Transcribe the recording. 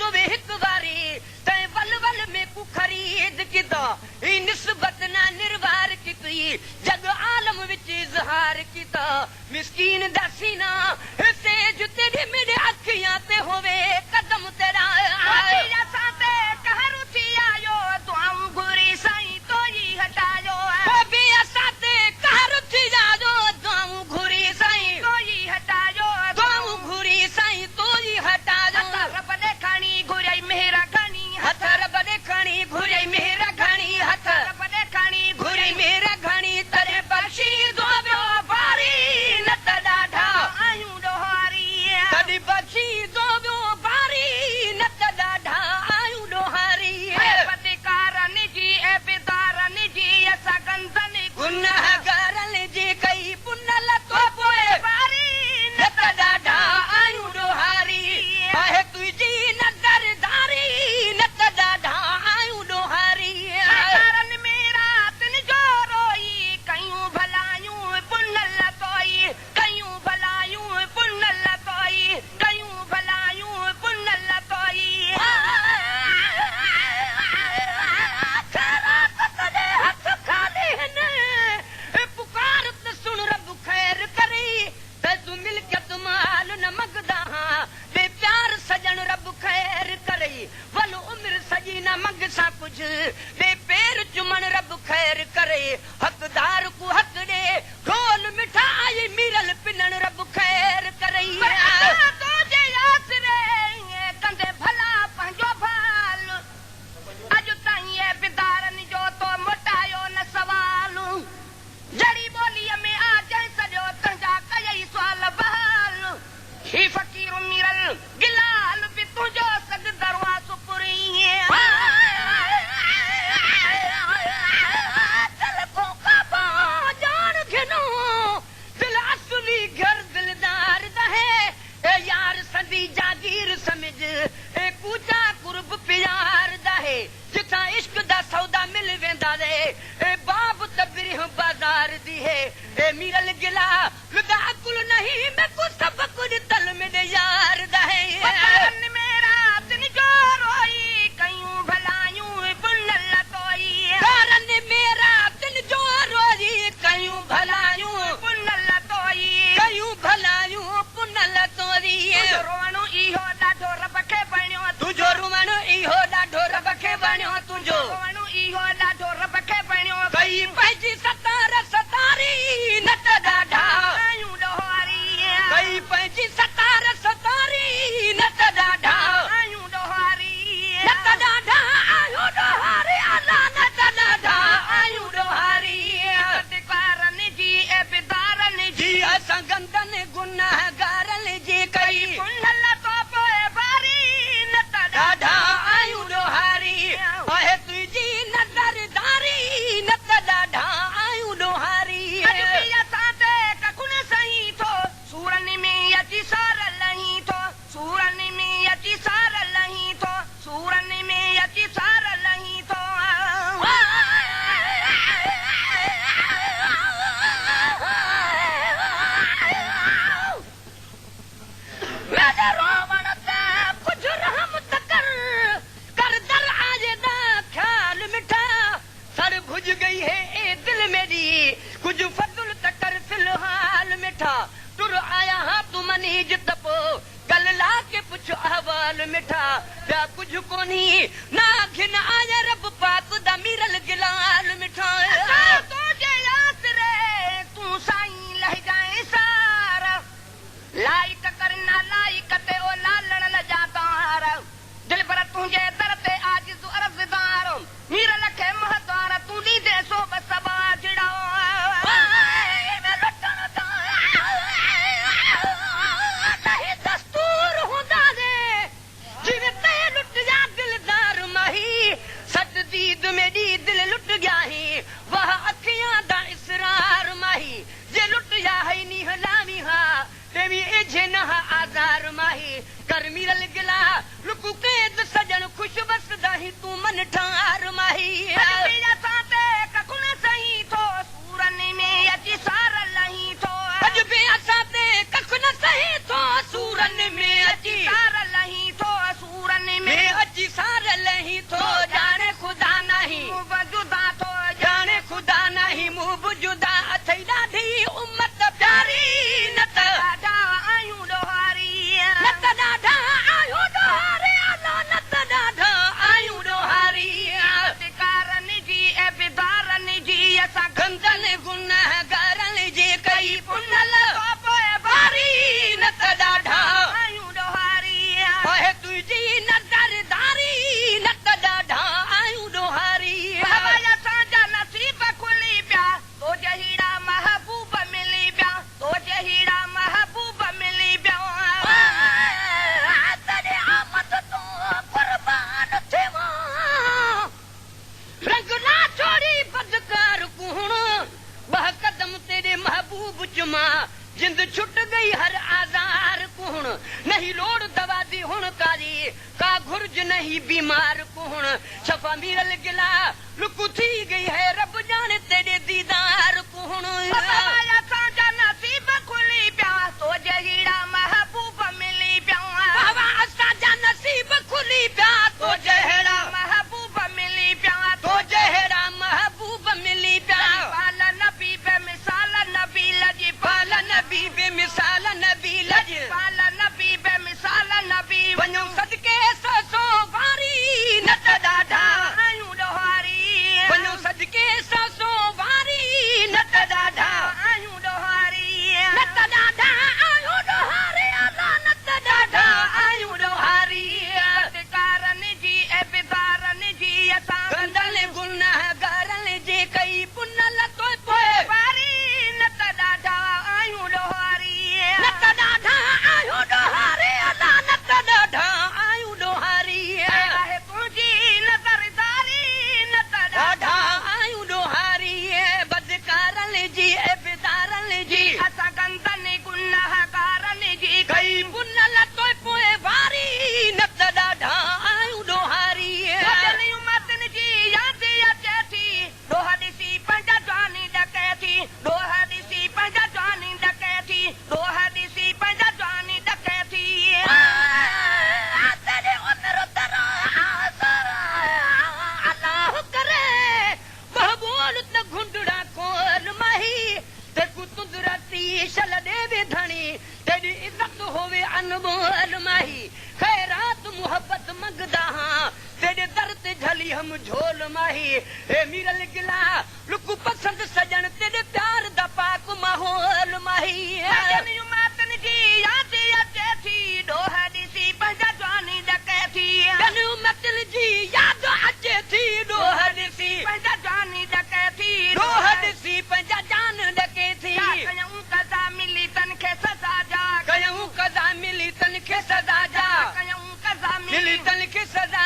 जो वे हिक वारी तै वल वल में कु खरीद किता ई निस्बत ना निर्वार किती जग आलम विच इजहार किता मिस्कीन दासी ना से जुते दी मेरे अखियां ते होवे कदम तेरा आया साते कहरु थी आयो दुआऊं घुरी सई तो ही हटायो बे साते कहरु थी आयो दुआऊं घुरी सई तो ही हटायो दुआऊं घुरी सई तो ही हटायो रब ने खानी घुरई मेरा घणी हथ रब ने खानी घुरई मेरा घणी हथ रब ने खानी घुरई मेरा घणी तरे बख्शी दोबो बारी नत डाढा आयूं डोहारी तड़ी बख्शी दोबो बारी नत डाढा आयूं डोहारी पतिकारन जी ए पितारन जी असा गंदन गुनाहगारन जी कई पुनल तो पोए बारी नत डाढा आयूं डोहारी आहे तुझी नजरदारी नत डाढा आयूं डोहारी कारण मेरा तिन जो रोई कयूं भलायूं पुनल तोई कयूं भलायूं पुनल तोई कयूं भलायूं पुनल तोई तेरा तने हथ खाली ने पुकार त सुन रब खैर करी ते तू मिलकत माल न मंगदा ते प्यार सजन रब खैर करे वल उम्र सजी न मंग सा कुछ ते पैर चुमन रब खैर करे हकदार को हक दे ढोल मिठाई मिरल पिनन रब खैर करे तो जे आसरे कंदे भला पंजो भाल अज ताईं बिदारन जो तो मोटायो न सवाल जड़ी बोली में आ जाए सजो तंजा कई सवाल बहाल ही फकीर मिरल गिलाल भी तुझो सग दरवा सुपुरी चल को काबा जान घिनो दिल असली घर दिलदार दहे ए यार सदी जागीर समझ ए कूचा कुर्ब प्यार दहे जिथा इश्क दा सौदा मिल वेंदा रे ए बाब तबरी बाजार दी है ए मिरल गिला लुदा कुल नहीं मैं को सब कुछ तल में दे यार दहे पतन मेरा तिन जो रोई कयूं भलायूं पुनल तोई कारण मेरा तिन जो रोई कयूं भलायूं पुनल तोई कयूं भलायूं पुनल तोई रोवणो इहो ॾाढो रब खे बणियो तुझो रोवणो इहो ॾाढो रब खे बणियो तुझो रोवणो इहो ॾाढो रब खे बणियो कई पंहिंजी सतार सतारी नत ॾाढा आयूं डोहारी कई पंहिंजी सतार सतारी नत ॾाढा आयूं डोहारी नत ॾाढा आयूं डोहारी अला नत ॾाढा आयूं डोहारी पतिकारन जी ए बिदारन जी असां गंदन गुनाहगारन जी कई पुनल तो पोए बारी नत ॾाढा आयूं डोहारी आहे तुझी नजरदारी नत ॾाढा आयूं डोहारी अॼु बि असां ते ककुन सही थो सूरन में अची सार लही थो सूरन में अची सार लही थो सूरन में अची सार लही थो मेरे रोवण ते कुछ रहमत कर दर आज दा ख्याल मिठा सर भुज गई है ए दिल मेरी कुछ फजल तकर फिलहाल मिठा तुर आया हाँ तू मनीज तपो गल ला के पुछ अहवाल मिठा या कुछ कोनी ना घिन आया रब पाक दा मिरल गिलाल मिठा तो जे आसरे तू साईं लह जाए सारा लाइक करना लाइक ते ओ लालण ल जातार दिल पर तुझे दर ते आज तू अर्जदार मीर लखे महद्वार तू दी दे सो बसबा जड़ा मैं लटन ता नहीं दस्तूर हुंदा दे जिवे ते लुट जा दिलदार माही सत दीद मेरी दिल लुट गया ही वह अखियां दा इसरार माही जे लुट जा है नी हलावी हा तेवी एजे नहा आजार माही कर मिरल गिला लुकु केद सजन खुश बस दाही तू मन ठार माही मेरा साथे ककुन सही थो सूरन में अची सार लही थो अज बे साथे ककुन सही थो सूरन में अची सार लही थो सूरन में कुछ नहीं बीमार कौन शफा मिरल गिला लुकु थी गई है रब जाने तेरे दीदार कौन असांजा नसीब खुली पिया तो जहिड़ा महबूब मिली पिया बाबा असांजा नसीब खुली पिया तो जहिड़ा महबूब मिली पिया तो जहिड़ा महबूब मिली पिया पाल नबी बे मिसाल नबी लजी पाल नबी बे मिसाल नबी लज पाल नबी बे मिसाल नबी वञो सदके ससो वारी न त ॾाढा आयूं ॾोहारी वञो सदके ससो वारी न त ॾाढा आयूं ॾोहारी न त ॾाढा आयूं ॾोहारे अला न त ॾाढा आयूं ॾोहारी कारनि जी ऐं बिदारनि जी असां कंदल गुनाहगारनि जे कई पुनल तो पोइ वारी न त ॾाढा आयूं ॾोहारी न त ॾाढा आयूं ॾोहारे अला न त ॾाढा आयूं ॾोहारी आहे तुंहिंजी नज़रदारी न त ॾाढा आयूं ॾोहारी बदकारनि जी ऐं बिदारनि जी असां कंदनि गुनाहगारनि जी कई पुनल तो पोइ वारी न त ॾाढा आयूं ॾोहारी वॾनि उमतनि जी यादि अचे थी ॾोह ॾिसी पंहिंजा जवानी ॾके थी ॾोह ॾिसी पंहिंजा जवानी ॾके थी ॾोह ॾिसी पंहिंजा जवानी ॾके थी तेरे उमर तरा अल्लाह करे महबूल त घुंडड़ा कोल माही ते कुदरती शल दे विधणी तेरी इज्जत होवे अनमोल माही खैरात मोहब्बत मंगदा हां तेरे दर ते झली हम झोल माही ए मिरल गिला लुक पसंद सजन तेरे प्यार दा पाक माहौल माही वॾनि उमतनि जी यादि अचे थी ॾोह ॾिसी पंहिंजा जवानी ॾके थी तन उमतल जी याद अचे थी ॾोह ॾिसी पंहिंजा जवानी ॾके थी ॾोह ॾिसी पंहिंजा जान ॾके थी कयूं कदा मिली तनखे सज़ा जा कयूं कदा मिली तन खे सदा जा कयूं कदा मिली तन खे सदा